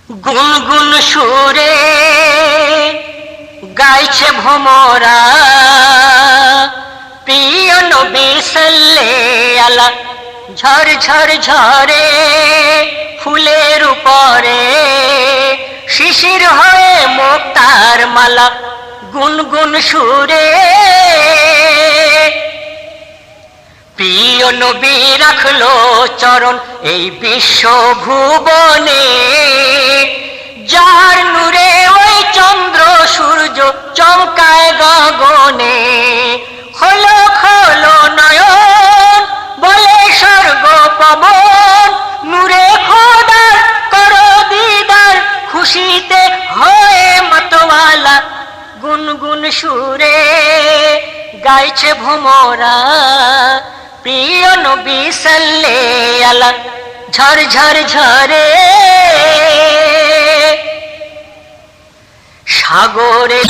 গুনগুন সুরে গাইছে ভোমরা প্রিয় নবী সাল্লাল্লাহু আলা ঝর ঝর ঝরে ফুলের উপরে শিশির হয়ে মুক্তার মালা গুনগুন সুরে প্রিয় নবী রাখলো চরণ এই বিশ্ব ভুবনে যার নূরে ওই চন্দ্র সূর্য চমকায় গগনে খোলো খোলো নয়ন বলে স্বর্গ পবন নূরে খোদার করো দিদার খুশিতে হয়ে মতওয়ালা গুনগুন সুরে গাইছে ভোমরা প্রিয় নবী সাল্লাল্লাহু আলা ঝর ঝর ঝরে সাগরে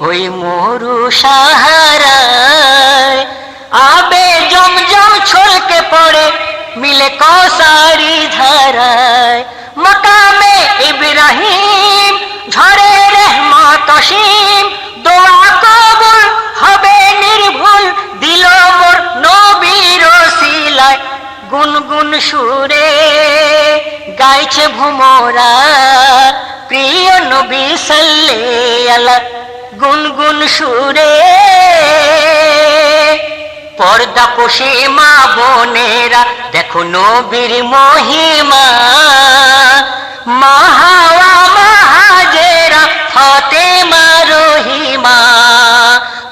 ওই মরু সাহারায় আবে জমজম ছলকে পড়ে মিলে কৌসারি ধারায় মাকামে ইব্রাহিম ঝরে রহমত অসীম দোয়া কবুল হবে নির্ভুল দিল মোর নবীর ওসিলায় গুনগুন সুরে গাইছে ভোমরা প্রিয় নবী সাল্লাল্লাহু আলা গুনগুন সুরে পর্দা পোষে মা বোনেরা দেখো নবীর মহিমা মা হাওয়া মা হাজেরা ফাতেমা রহিমা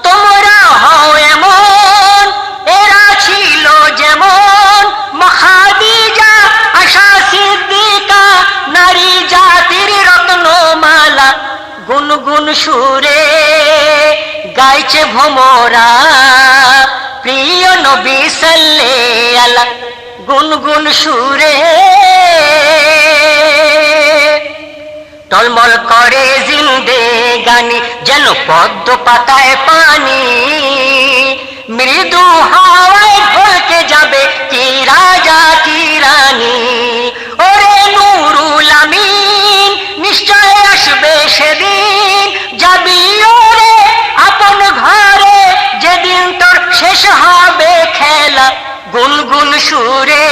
তোমরা হও এমন এরা ছিল যেমন মা খাদিজা আশা সিদ্দিকা নারী জাতির রত্নমালা গুনগুন সুরে গাইছে ভোমরা প্রিয় নবী সাল্লাল্লাহু আলা গুনগুন সুরে টলমল করে জিন্দেগানি যেন পদ্ম পাতায় পানি মৃদু হাওয়ায় ঢলকে যাবে কি রাজা কি রানী ওরে নূরুল আমিন নিশ্চয় আসবে সেদিন যাবি ওরে আপন ঘরে যেদিন তোর শেষ হবে খেলা গুনগুন সুরে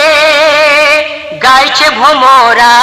গাইছে ভোমরা